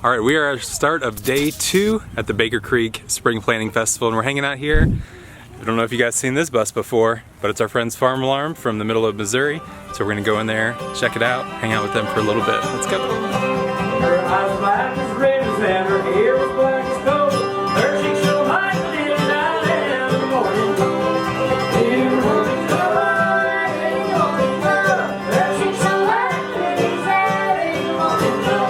All right, we are at the start of day 2 at the Baker Creek Spring Planting Festival, and we're hanging out here. I don't know if you guys seen this bus before, but it's our friend's Farm Alarm from the middle of Missouri. So we're gonna go in there, check it out, hang out with them for a little bit. Let's go. Her eyes black as rivers and her hair was black as coal. Her cheeks so high in the night and the morning. In the morning sun, in the morning sun. Her cheeks so high in the night and the morning sun.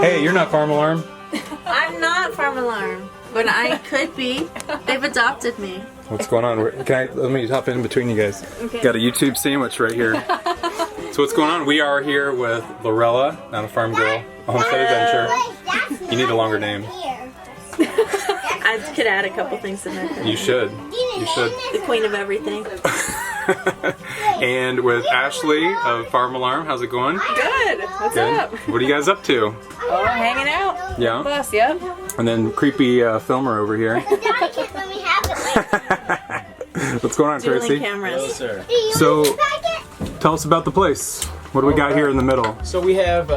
Hey, you're not Farm Alarm. I'm not Farm Alarm, but I could be. They've adopted me. What's going on? Let me hop in between you guys. Okay. Got a YouTube sandwich right here. So what's going on? We are here with Lorella, not a farm girl, a homestead adventure. You need a longer name. I could add a couple things in there. You should. You should. The queen of everything. And with Ashley of Farm Alarm, how's it going? Good. What's Good. up? What are you guys up to? Oh, hanging out. Yeah. Bus, yep. And then creepy filmer over here. What's going on, Dueling Tracy? cameras. Sir. So, tell us about the place. What do we got here in the middle? So we have,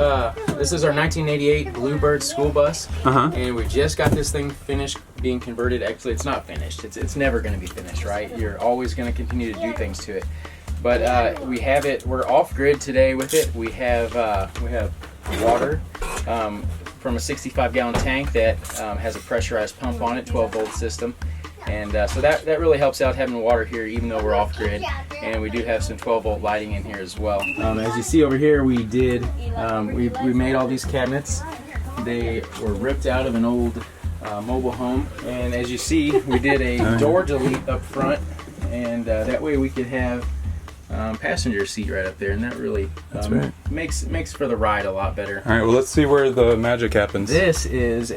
this is our 1988 Bluebird School Bus, and we just got this thing finished being converted. Actually, it's not finished. It's never going to be finished, right? You're always going to continue to do things to it. But we have it. We're off grid today with it. We have water from a 65-gallon tank that has a pressurized pump on it, 12-volt system. And so that really helps out having water here, even though we're off grid. And we do have some 12-volt lighting in here as well. As you see over here, we did we made all these cabinets. They were ripped out of an old mobile home, and as you see, we did a door delete up front, and that way we could have passenger seat right up there, and that really makes for the ride a lot better. All right, well, let's see where the magic happens. This is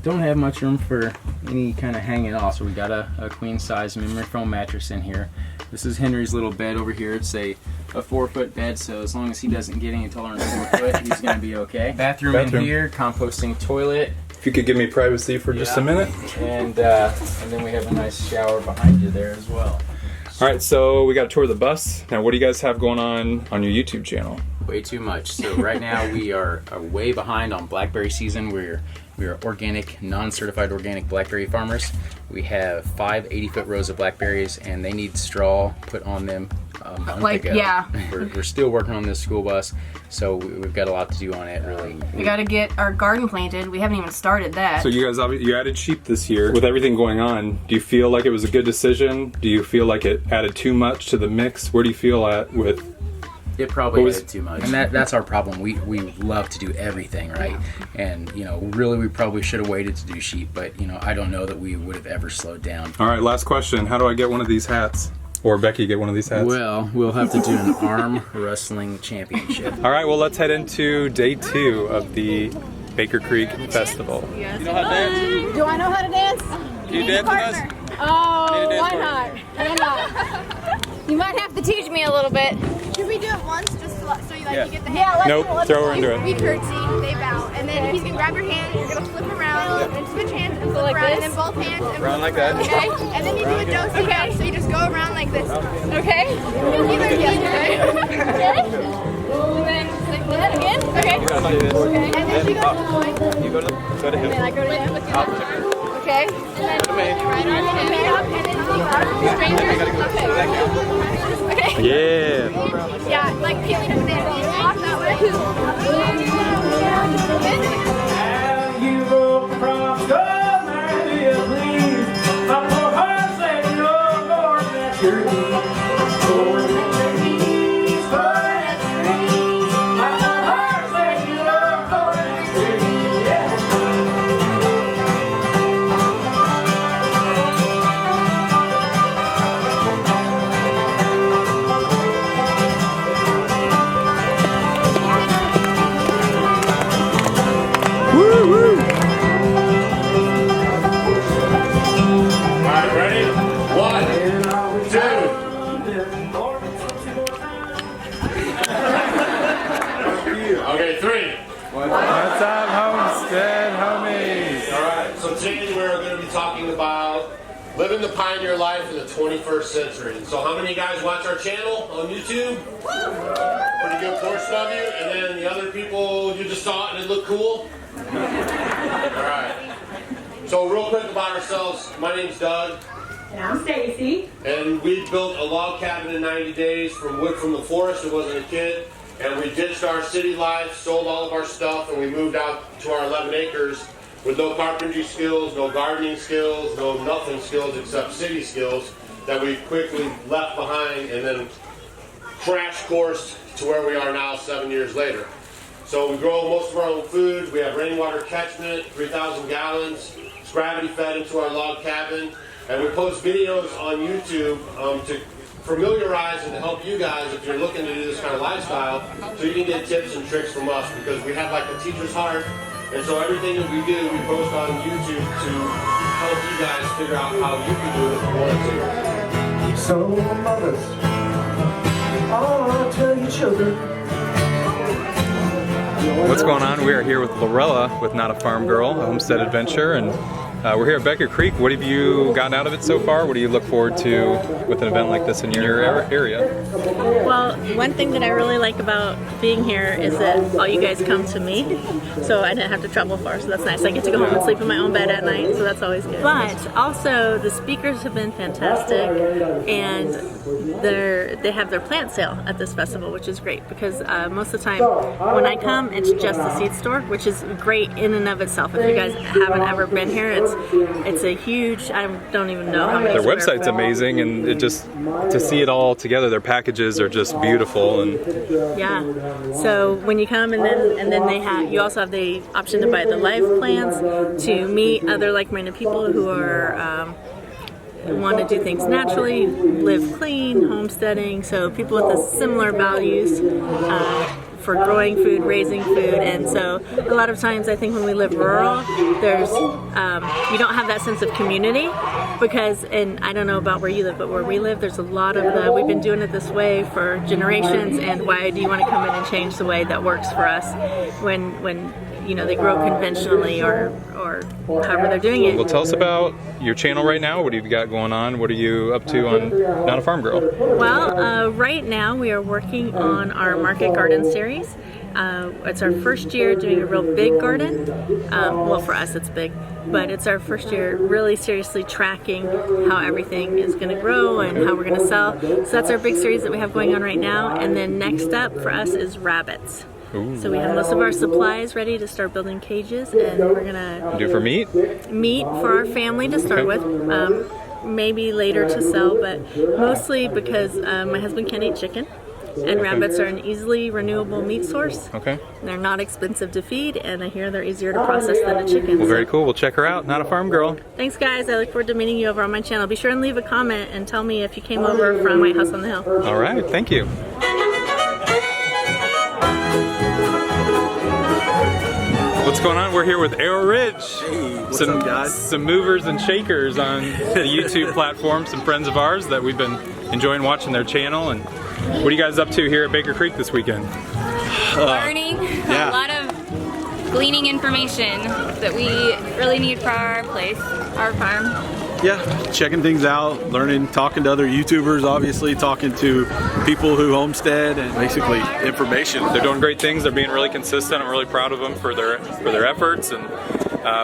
don't have much room for any kind of hanging off, so we got a queen size memory foam mattress in here. This is Henry's little bed over here. It's a 4-foot bed, so as long as he doesn't get any taller than 4 foot, he's gonna be okay. Bathroom in here, composting toilet. If you could give me privacy for just a minute. And then we have a nice shower behind you there as well. All right, so we got a tour of the bus. Now, what do you guys have going on your YouTube channel? Way too much. So right now we are way behind on blackberry season. We are organic, non-certified organic blackberry farmers. We have 5 80-foot rows of blackberries, and they need straw put on them a month ago. Yeah. We're still working on this school bus, so we've got a lot to do on it, really. We got to get our garden planted. We haven't even started that. So you guys, you added sheep this year. With everything going on, do you feel like it was a good decision? Do you feel like it added too much to the mix? Where do you feel at with... It probably added too much. And that's our problem. We love to do everything, right? And, really we probably should have waited to do sheep, but, I don't know that we would have ever slowed down. All right, last question. How do I get one of these hats? Or Becky get one of these hats? Well, we'll have to do an arm wrestling championship. All right, well, let's head into day 2 of the Baker Creek Festival. You know how to dance? Do I know how to dance? Can you dance with us? Oh, why not? Why not? You might have to teach me a little bit. Should we do it once just so you you get the hand? Yeah, let's Nope, do it. Let's throw her into it. We curtsy, they bow, and then he's gonna grab your hand, and you're gonna flip around, and switch hands, and flip like around, this? and then both hands, and Around like that. okay? And then you do a do-si okay. So you just go around like this. Okay. Either okay? Okay. And then like that again. Okay. And then you go to the point, Go to him. And I go to him. Okay. And then right arm and then up, and then strangers. Okay. Yeah. Yeah, like peeling a banana. You walk that way. And you go across the land, do you please? My poor heart said no more than your knees. More than your knees, more than your knees. My poor heart said no more than your knees. Yeah. Okay, 3. What's up, homestead homies? All right, so today we're going to be talking about living the pioneer life in the 21st century. So how many of you guys watch our channel on YouTube? Pretty good portion of you. And then the other people, you just saw it and it looked cool? Alright. So real quick about ourselves, my name's Doug. And I'm Stacy. And we built a log cabin in 90 days from wood from the forest. It wasn't a kid. And we ditched our city life, sold all of our stuff, and we moved out to our 11 acres with no carpentry skills, no gardening skills, no nothing skills except city skills that we quickly left behind and then crash coursed to where we are now 7 years later. So we grow most of our own food. We have rainwater catchment, 3,000 gallons. It's gravity fed into our log cabin. And we post videos on YouTube to familiarize and to help you guys if you're looking to do this kind of lifestyle so you can get tips and tricks from us because we have like a teacher's heart. And so everything that we do, we post on YouTube to help you guys figure out how you can do it if you want to. So mothers, I'll tell you children. What's going on? We are here with Lorella with Not a Farm Girl, a homestead adventure, and we're here at Baker Creek. What have you gotten out of it so far? What do you look forward to with an event like this in your area? Well, one thing that I really like about being here is that all you guys come to me, so I didn't have to travel far, so that's nice. I get to go home and sleep in my own bed at night, so that's always good. But also, the speakers have been fantastic, and they have their plant sale at this festival, which is great, because most of the time when I come, it's just a seed store, which is great in and of itself. If you guys haven't ever been here, it's a huge, I don't even know how many. Their website's amazing, and it just, to see it all together, their packages are just beautiful. And yeah, so when you come and then they have, you also have the option to buy the life plants, to meet other like-minded people who are want to do things naturally, live clean, homesteading, so people with the similar values for growing food, raising food. And so a lot of times I think when we live rural, there's you don't have that sense of community, because, and I don't know about where you live, but where we live, there's a lot of we've been doing it this way for generations, and why do you want to come in and change the way that works for us when you know, they grow conventionally or however they're doing it. Well, tell us about your channel right now. What have you got going on? What are you up to on Not a Farm Girl? Well, right now we are working on our Market Garden series. It's our first year doing a real big garden. Well, for us it's big, but it's our first year really seriously tracking how everything is going to grow and how we're going to sell. So that's our big series that we have going on right now. And then next up for us is rabbits. Ooh. So we have most of our supplies ready to start building cages, and we're gonna do for meat for our family to start with, maybe later to sell, but mostly because my husband can't eat chicken, and rabbits are an easily renewable meat source. Okay. They're not expensive to feed, and I hear they're easier to process than a chicken. Well, very cool. We'll check her out. Not a Farm Girl. Thanks, guys. I look forward to meeting you over on my channel. Be sure and leave a comment and tell me if you came over from White House on the Hill. All right. Thank you. What's going on? We're here with ArrowRidge. Hey, what's up, guys? Some movers and shakers on the YouTube platform, some friends of ours that we've been enjoying watching their channel. And what are you guys up to here at Baker Creek this weekend? Learning, a lot of gleaning information that we really need for our place, our farm. Yeah, checking things out, learning, talking to other YouTubers, obviously, talking to people who homestead, and basically information. They're doing great things. They're being really consistent. I'm really proud of them for their efforts. And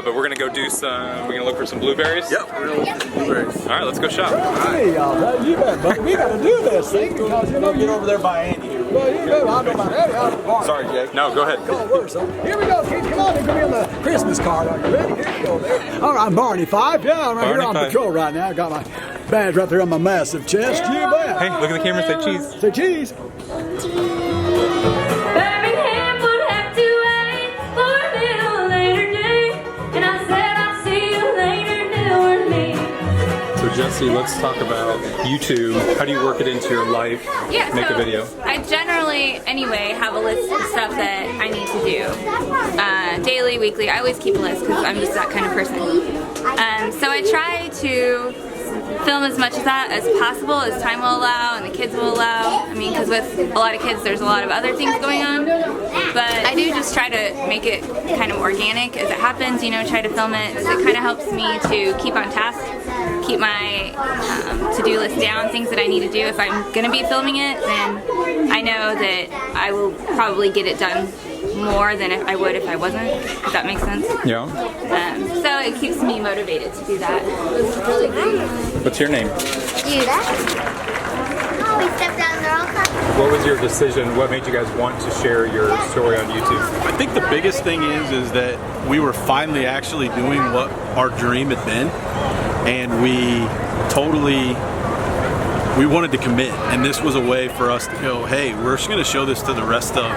but we're gonna go do some. We're gonna look for some blueberries. Yep, we're gonna look for some blueberries. All right, let's go shop. Hey, y'all, you bet, buddy. We gotta do this thing because you know. Get over there by Andy here. Well, you know, I know about Eddie. Sorry, Jake. No, go ahead. Here we go, kids. Come on, they're gonna be on the Christmas card. Are you ready? Here we go. There. All right, I'm Barney 5. Yeah, I'm right here on patrol right now. I got my badge right there on my massive chest. You bet. Hey, look at the camera. Say cheese. Say cheese. Birmingham would have to wait for a little later day, and I said I'll see you later, New Orleans. So Jesse, let's talk about YouTube. How do you work it into your life? Yeah, make so a video. I generally, anyway, have a list of stuff that I need to do. Daily, weekly, I always keep a list because I'm just that kind of person. So I try to film as much of that as possible, as time will allow and the kids will allow. I mean, because with a lot of kids there's a lot of other things going on, but I do just try to make it kind of organic as it happens, you know, try to film it, so it kind of helps me to keep on task, keep my to-do list down, things that I need to do. If I'm going to be filming it, then I know that I will probably get it done more than if I would if I wasn't, if that makes sense. Yeah. So it keeps me motivated to do that. What's your name? Judah. Oh, we stepped down there all the time. What was your decision? What made you guys want to share your story on YouTube? I think the biggest thing is that we were finally actually doing what our dream had been, and we wanted to commit, and this was a way for us to go, hey, we're just going to show this to the rest of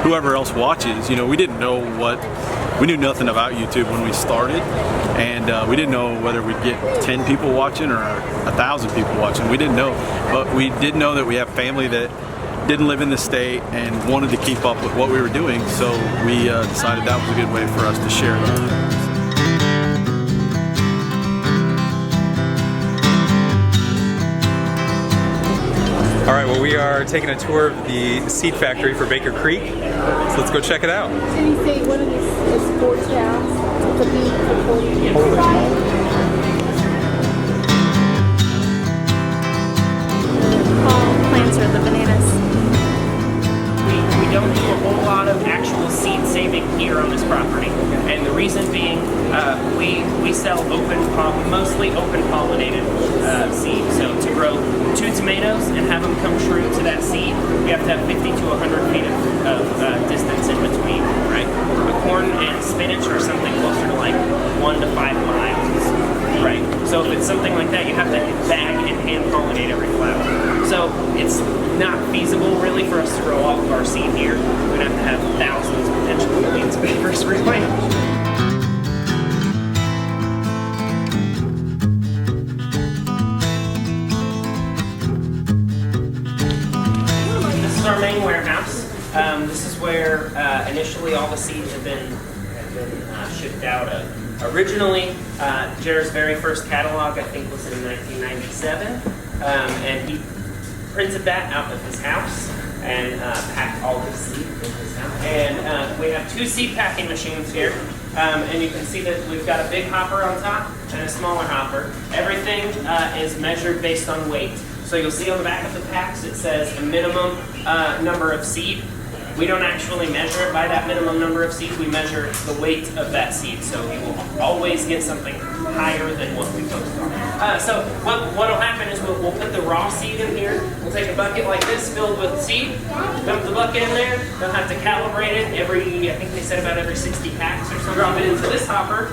whoever else watches. You know, we knew nothing about YouTube when we started, and we didn't know whether we'd get 10 people watching or 1,000 people watching. We didn't know, but we did know that we have family that didn't live in the state and wanted to keep up with what we were doing, so we decided that was a good way for us to share it. All right, well, we are taking a tour of the seed factory for Baker Creek, so let's go check it out. Did he say one of these sports cows? It's a beef Plants are the bananas. We don't do a whole lot of actual seed saving here on this property, and the reason being we sell mostly open pollinated seed. So to grow 2 tomatoes and have them come true to that seed, we have to have 50 to 100 feet of distance in between, right? A corn and spinach are something closer to like 1 to 5 miles, right? So if it's something like that, you have to bag and hand pollinate every flower. So it's not feasible really for us to grow all of our seed here. We'd have to have thousands, potentially millions of acres to replant. This is our main warehouse. This is where initially all the seeds have been shipped out of. Originally, Jared's very first catalog, I think, was in 1997, and he printed that out of his house and packed all his seed in his house. And we have 2 seed packing machines here, and you can see that we've got a big hopper on top and a smaller hopper. Everything is measured based on weight. So you'll see on the back of the packs it says a minimum number of seed. We don't actually measure it by that minimum number of seeds. We measure the weight of that seed. So you will always get something higher than what we post on. So what will happen is we'll put the raw seed in here. We'll take a bucket like this filled with seed, dump the bucket in there. They'll have to calibrate it I think they said about every 60 packs or something. Drop it into this hopper.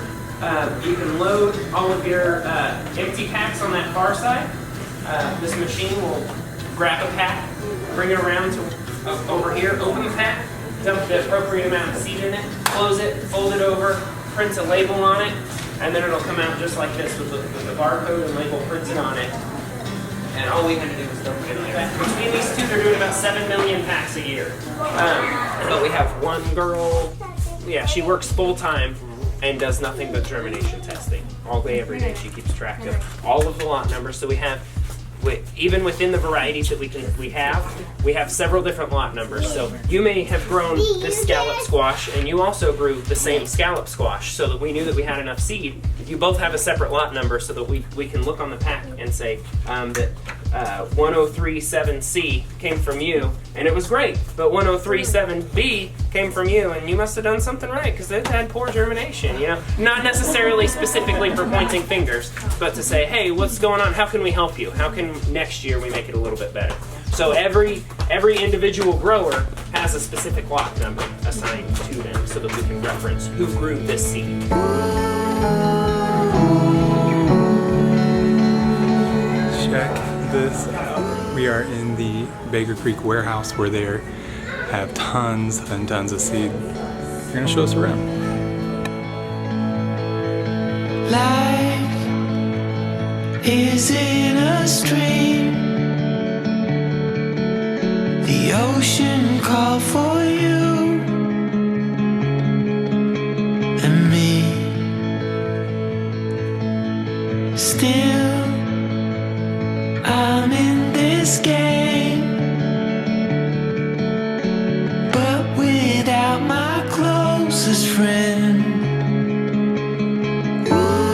You can load all of your empty packs on that far side. This machine will grab a pack, bring it around to over here, open the pack, dump the appropriate amount of seed in it, close it, fold it over, print a label on it, and then it'll come out just like this with the barcode and label printed on it. And all we had to do was dump it in like that. Between these two, they're doing about 7 million packs a year. But we have one girl, she works full time and does nothing but germination testing. All day, every day, she keeps track of all of the lot numbers. So we have, even within the varieties that we have several different lot numbers. So you may have grown this scallop squash, and you also grew the same scallop squash, so that we knew that we had enough seed. You both have a separate lot number, so that we can look on the pack and say that 1037C came from you, and it was great. But 1037B came from you, and you must have done something right because it had poor germination. You know, not necessarily specifically for pointing fingers, but to say, hey, what's going on? How can we help you? How can next year we make it a little bit better? So every individual grower has a specific lot number assigned to them, so that we can reference who grew this seed. Check this out. We are in the Baker Creek warehouse where they have tons and tons of seed. They're gonna show us around. Life is in a stream. The ocean called for you and me. Still, I'm in this game, but without my closest friend. Ooh.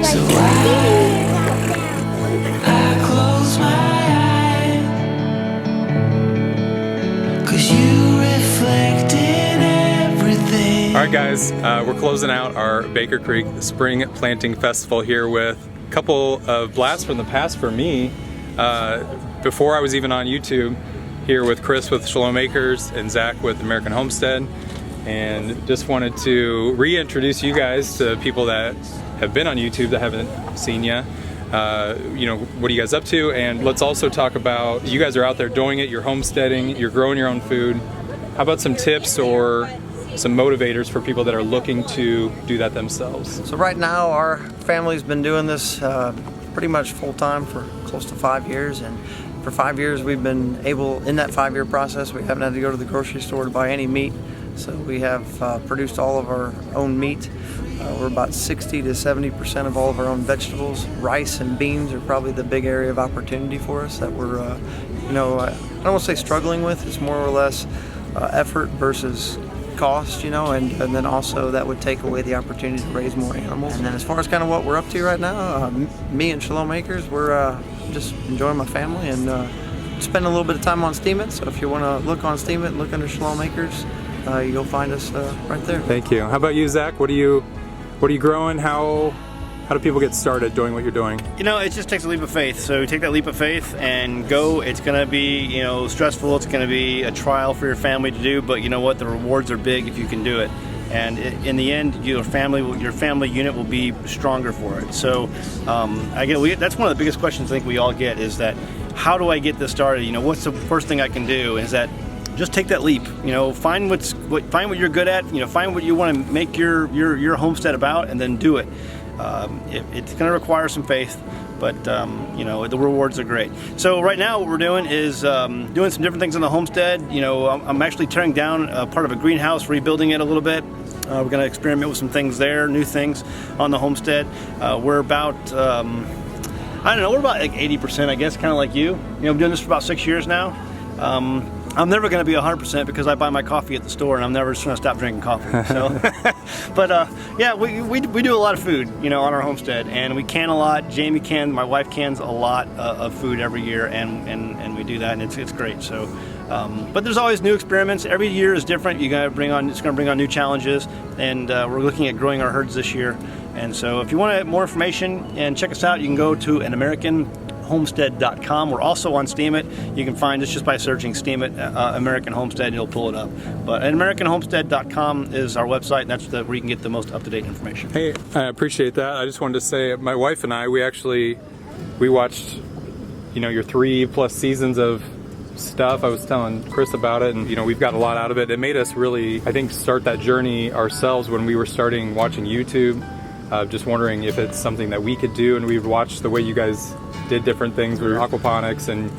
So I close my eyes, 'cause you reflect in everything. All right, guys, we're closing out our Baker Creek Spring Planting Festival here with a couple of blasts from the past for me. Before I was even on YouTube, here with Chris with Shalom Acres and Zach with American Homestead, and just wanted to reintroduce you guys to people that have been on YouTube that haven't seen you. You know, what are you guys up to? And let's also talk about, you guys are out there doing it, you're homesteading, you're growing your own food. How about some tips or some motivators for people that are looking to do that themselves? So right now our family's been doing this pretty much full time for close to 5 years, and for 5 years we've been able, in that 5-year process, we haven't had to go to the grocery store to buy any meat. So we have produced all of our own meat. We're about 60 to 70% of all of our own vegetables. Rice and beans are probably the big area of opportunity for us that we're, you know, I don't want to say struggling with. It's more or less effort versus cost, you know, and then also that would take away the opportunity to raise more animals. And then as far as kind of what we're up to right now, me and Shalom Acres, we're just enjoying my family and spending a little bit of time on Steam It. So if you want to look on Steam It and look under Shalom Acres, you'll find us right there. Thank you. How about you, Zach? What are you growing? How do people get started doing what you're doing? You know, it just takes a leap of faith. So take that leap of faith and go. It's going to be, you know, stressful. It's going to be a trial for your family to do, but you know what? The rewards are big if you can do it. And in the end, your family unit will be stronger for it. So again, that's one of the biggest questions I think we all get, is that how do I get this started? You know, what's the first thing I can do? Is that just take that leap. You know, find what you're good at. You know, find what you want to make your homestead about, and then do it. It's going to require some faith, but you know, the rewards are great. So right now what we're doing is doing some different things on the homestead. You know, I'm actually tearing down part of a greenhouse, rebuilding it a little bit. We're going to experiment with some things there, new things on the homestead. We're about, I don't know, we're about like 80%, I guess, kind of like you. You know, I'm doing this for about 6 years now. I'm never going to be 100% because I buy my coffee at the store, and I'm never just going to stop drinking coffee. So, but yeah, we do a lot of food, you know, on our homestead, and we can a lot. Jamie cans, my wife cans a lot of food every year, and we do that, and it's great. So, but there's always new experiments. Every year is different. It's going to bring on new challenges, and we're looking at growing our herds this year. And so, if you want more information and check us out, you can go to AmericanHomestead.com. We're also on Steam It. You can find us just by searching Steam It American Homestead, and it'll pull it up. But AmericanHomestead.com is our website, and that's where you can get the most up-to-date information. Hey, I appreciate that. I just wanted to say, my wife and I, we watched, you know, your 3+ seasons of stuff. I was telling Chris about it, and you know, we've got a lot out of it. It made us really, I think, start that journey ourselves when we were starting watching YouTube. Just wondering if it's something that we could do, and we've watched the way you guys did different things with aquaponics and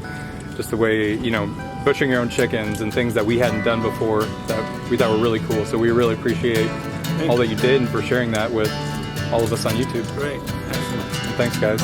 just the way, you know, butchering your own chickens and things that we hadn't done before that we thought were really cool. So we really appreciate all that you did and for sharing that with all of us on YouTube. Great. Excellent. Thanks, guys.